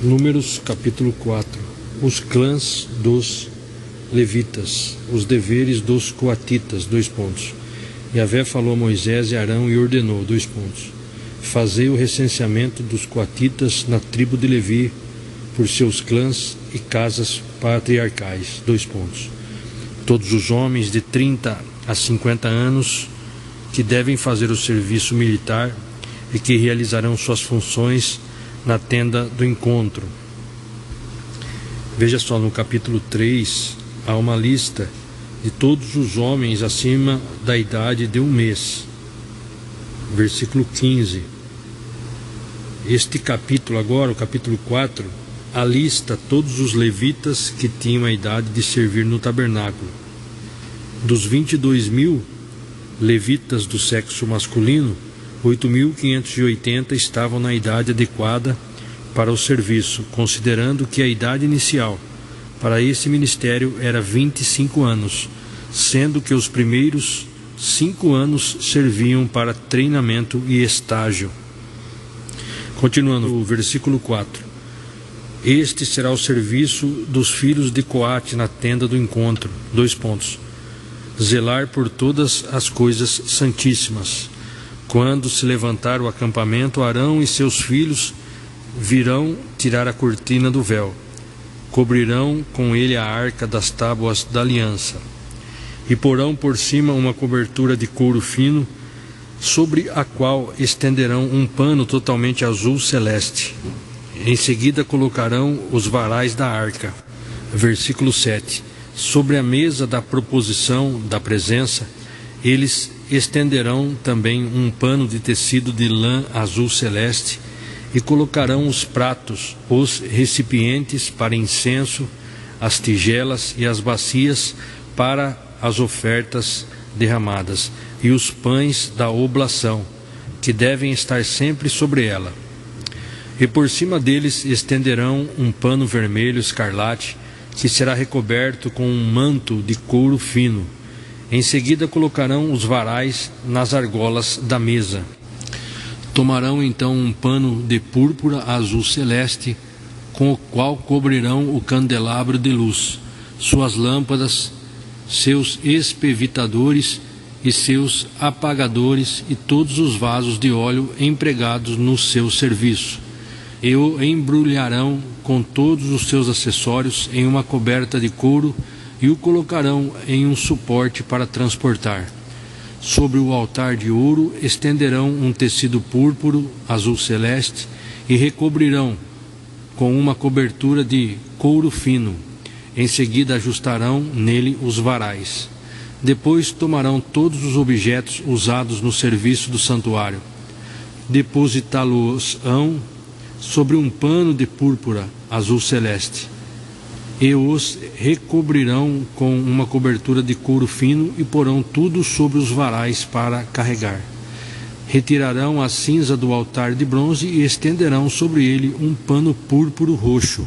Números capítulo 4. Os clãs dos levitas, os deveres dos coatitas, Yahvé falou a Moisés e Arão e ordenou, fazei o recenseamento dos coatitas na tribo de Levi, por seus clãs e casas patriarcais, Todos os homens de 30 a 50 anos que devem fazer o serviço militar e que realizarão suas funções na tenda do encontro. Veja só, no capítulo 3 há uma lista de todos os homens acima da idade de 1 mês. Versículo 15. Este capítulo agora, o capítulo 4, alista todos os levitas que tinham a idade de servir no tabernáculo. Dos 22.000 levitas do sexo masculino, 8.580 estavam na idade adequada para o serviço, considerando que a idade inicial para esse ministério era 25 anos, sendo que os primeiros 5 anos serviam para treinamento e estágio. Continuando, o versículo 4. Este será o serviço dos filhos de Coate na tenda do encontro. Zelar por todas as coisas santíssimas. Quando se levantar o acampamento, Arão e seus filhos virão tirar a cortina do véu. Cobrirão com ele a arca das tábuas da aliança. E porão por cima uma cobertura de couro fino, sobre a qual estenderão um pano totalmente azul celeste. Em seguida colocarão os varais da arca. Versículo 7. Sobre a mesa da proposição da presença, eles estenderão também um pano de tecido de lã azul celeste e colocarão os pratos, os recipientes para incenso, as tigelas e as bacias para as ofertas derramadas e os pães da oblação, que devem estar sempre sobre ela. E por cima deles estenderão um pano vermelho escarlate, que será recoberto com um manto de couro fino. Em seguida colocarão os varais nas argolas da mesa. Tomarão então um pano de púrpura azul celeste, com o qual cobrirão o candelabro de luz, suas lâmpadas, seus espevitadores e seus apagadores e todos os vasos de óleo empregados no seu serviço. E o embrulharão com todos os seus acessórios em uma coberta de couro e o colocarão em um suporte para transportar. Sobre o altar de ouro estenderão um tecido púrpuro azul celeste e recobrirão com uma cobertura de couro fino. Em seguida ajustarão nele os varais. Depois tomarão todos os objetos usados no serviço do santuário, depositá-los-ão sobre um pano de púrpura azul celeste, e os recobrirão com uma cobertura de couro fino e porão tudo sobre os varais para carregar. Retirarão a cinza do altar de bronze e estenderão sobre ele um pano púrpuro roxo,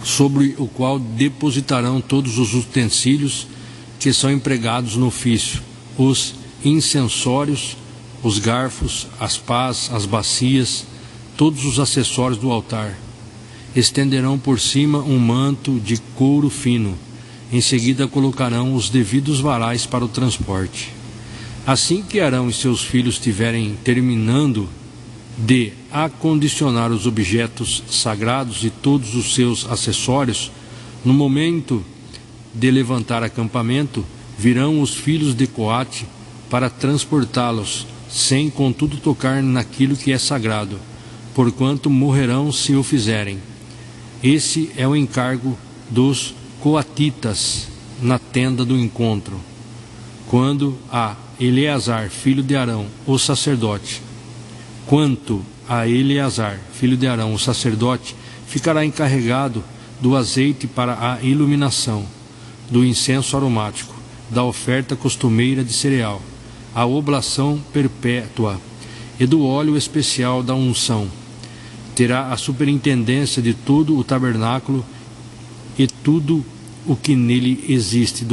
sobre o qual depositarão todos os utensílios que são empregados no ofício, os incensórios, os garfos, as pás, as bacias, todos os acessórios do altar. Estenderão por cima um manto de couro fino. Em seguida colocarão os devidos varais para o transporte. Assim que Arão e seus filhos estiverem terminando de acondicionar os objetos sagrados e todos os seus acessórios, no momento de levantar acampamento, virão os filhos de Coate para transportá-los, sem contudo tocar naquilo que é sagrado, porquanto morrerão se o fizerem. Esse é o encargo dos coatitas na tenda do encontro. Quando a Eleazar, filho de Arão, o sacerdote, ficará encarregado do azeite para a iluminação, do incenso aromático, da oferta costumeira de cereal, a oblação perpétua e do óleo especial da unção. Terá a superintendência de todo o tabernáculo e tudo o que nele existe,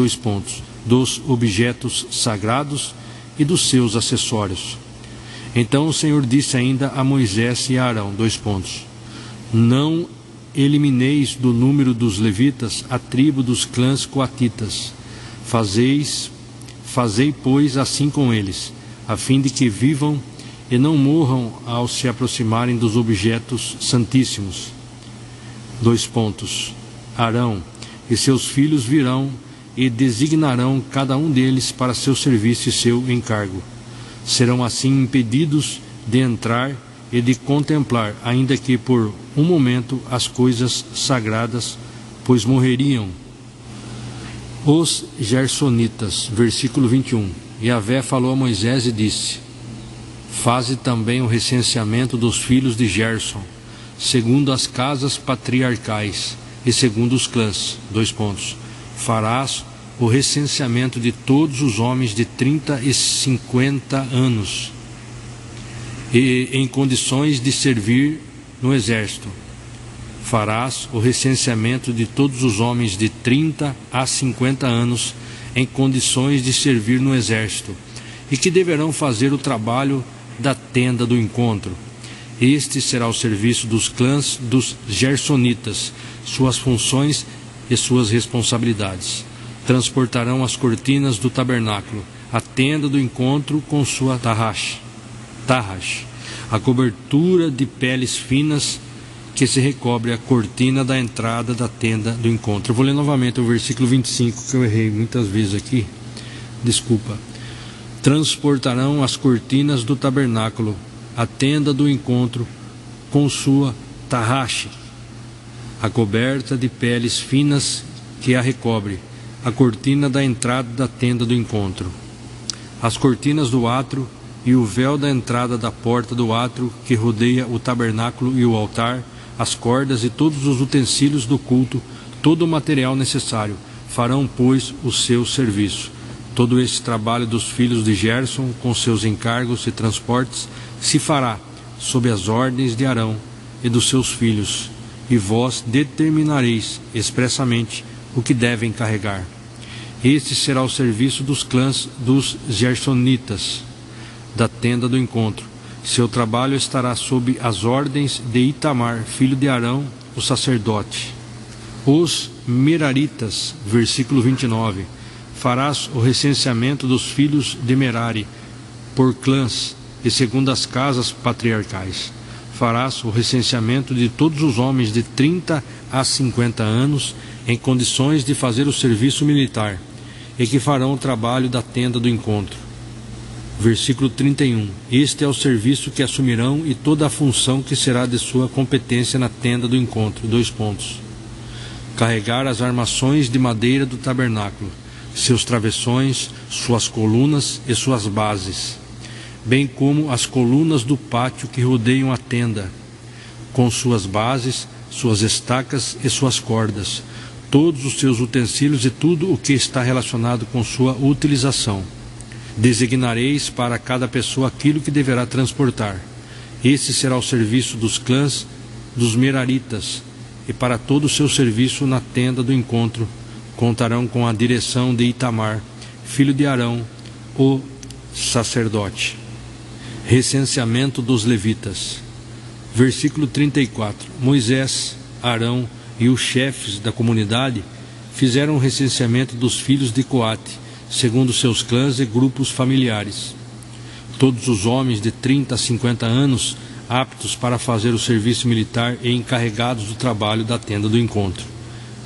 dos objetos sagrados e dos seus acessórios. Então o Senhor disse ainda a Moisés e a Arão, Não elimineis do número dos levitas a tribo dos clãs coatitas. Fazei, pois, assim com eles, a fim de que vivam e não morram ao se aproximarem dos objetos santíssimos. Arão e seus filhos virão e designarão cada um deles para seu serviço e seu encargo. Serão assim impedidos de entrar e de contemplar, ainda que por um momento, as coisas sagradas, pois morreriam. Os Gersonitas, versículo 21. Yahvé falou a Moisés e disse: Faze também o recenseamento dos filhos de Gerson, segundo as casas patriarcais e segundo os clãs. Farás o recenseamento de todos os homens de 30 e 50 anos e em condições de servir no exército. Farás o recenseamento de todos os homens de 30 a 50 anos em condições de servir no exército e que deverão fazer o trabalho da tenda do encontro. Este será o serviço dos clãs dos Gersonitas, suas funções e suas responsabilidades. Transportarão as cortinas do tabernáculo, a tenda do encontro com sua tarrash, a cobertura de peles finas que se recobre a cortina da entrada da tenda do encontro. Eu vou ler novamente o versículo 25, que eu errei muitas vezes aqui. Desculpa. Transportarão as cortinas do tabernáculo, a tenda do encontro com sua tarrash, a coberta de peles finas que a recobre, a cortina da entrada da tenda do encontro, as cortinas do átrio e o véu da entrada da porta do átrio que rodeia o tabernáculo e o altar, as cordas e todos os utensílios do culto, todo o material necessário, farão, pois, o seu serviço. Todo este trabalho dos filhos de Gerson, com seus encargos e transportes, se fará sob as ordens de Arão e dos seus filhos, e vós determinareis expressamente o que devem carregar. Este será o serviço dos clãs dos Gersonitas, da tenda do encontro. Seu trabalho estará sob as ordens de Itamar, filho de Arão, o sacerdote. Os Meraritas, versículo 29. Farás o recenseamento dos filhos de Merari, por clãs e segundo as casas patriarcais. Farás o recenseamento de todos os homens de 30 a 50 anos em condições de fazer o serviço militar e que farão o trabalho da tenda do encontro. Versículo 31. Este é o serviço que assumirão e toda a função que será de sua competência na tenda do encontro. Carregar as armações de madeira do tabernáculo, seus travessões, suas colunas e suas bases, bem como as colunas do pátio que rodeiam a tenda, com suas bases, suas estacas e suas cordas, todos os seus utensílios e tudo o que está relacionado com sua utilização. Designareis para cada pessoa aquilo que deverá transportar. Esse será o serviço dos clãs dos Meraritas, e para todo o seu serviço na tenda do encontro contarão com a direção de Itamar, filho de Arão, o sacerdote. Recenseamento dos levitas. Versículo 34. Moisés, Arão e os chefes da comunidade fizeram o recenseamento dos filhos de Coate, segundo seus clãs e grupos familiares. Todos os homens de 30 a 50 anos aptos para fazer o serviço militar e encarregados do trabalho da tenda do encontro.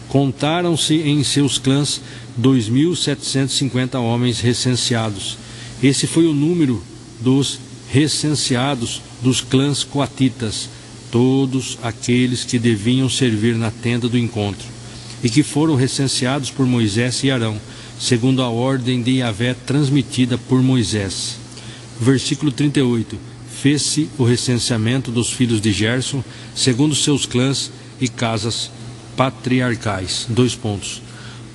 Contaram-se em seus clãs 2.750 homens recenseados. Esse foi o número dos recenseados dos clãs coatitas, todos aqueles que deviam servir na tenda do encontro, e que foram recenseados por Moisés e Arão, segundo a ordem de Yahvé transmitida por Moisés. Versículo 38. Fez-se o recenseamento dos filhos de Gerson, segundo seus clãs e casas patriarcais.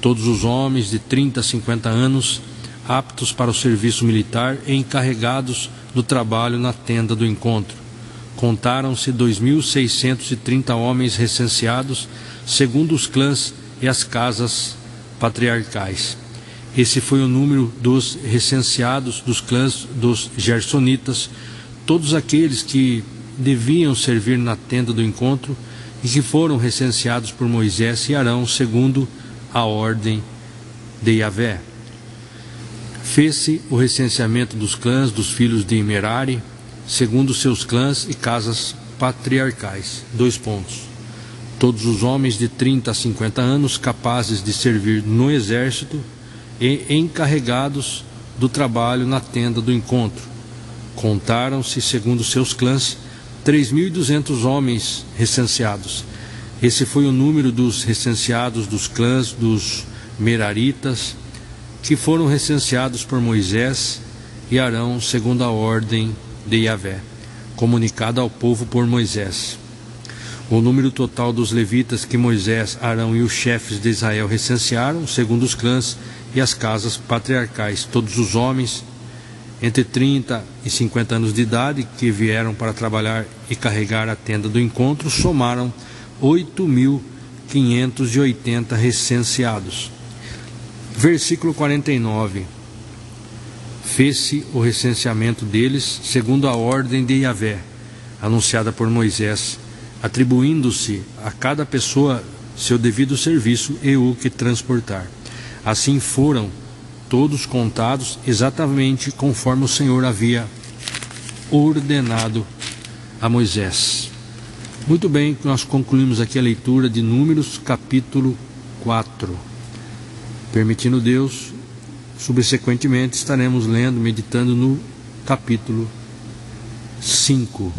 Todos os homens de 30 a 50 anos, aptos para o serviço militar e encarregados do trabalho na tenda do encontro. Contaram-se 2.630 homens recenseados, segundo os clãs e as casas patriarcais. Esse foi o número dos recenseados dos clãs dos Gersonitas, todos aqueles que deviam servir na tenda do encontro, e que foram recenseados por Moisés e Arão, segundo a ordem de Yahvé. Fez-se o recenseamento dos clãs dos filhos de Merari, segundo seus clãs e casas patriarcais. Todos os homens de 30 a 50 anos capazes de servir no exército e encarregados do trabalho na tenda do encontro. Contaram-se, segundo seus clãs, 3.200 homens recenseados. Esse foi o número dos recenseados dos clãs dos Meraritas, que foram recenseados por Moisés e Arão, segundo a ordem de Yahvé, comunicada ao povo por Moisés. O número total dos levitas que Moisés, Arão e os chefes de Israel recensearam, segundo os clãs e as casas patriarcais, todos os homens entre 30 e 50 anos de idade que vieram para trabalhar e carregar a tenda do encontro, somaram 8.580 recenseados. Versículo 49. Fez-se o recenseamento deles segundo a ordem de Yahvé, anunciada por Moisés, atribuindo-se a cada pessoa seu devido serviço e o que transportar. Assim foram todos contados exatamente conforme o Senhor havia ordenado a Moisés. Muito bem, nós concluímos aqui a leitura de Números, capítulo 4. Permitindo Deus, subsequentemente estaremos lendo, meditando no capítulo 5.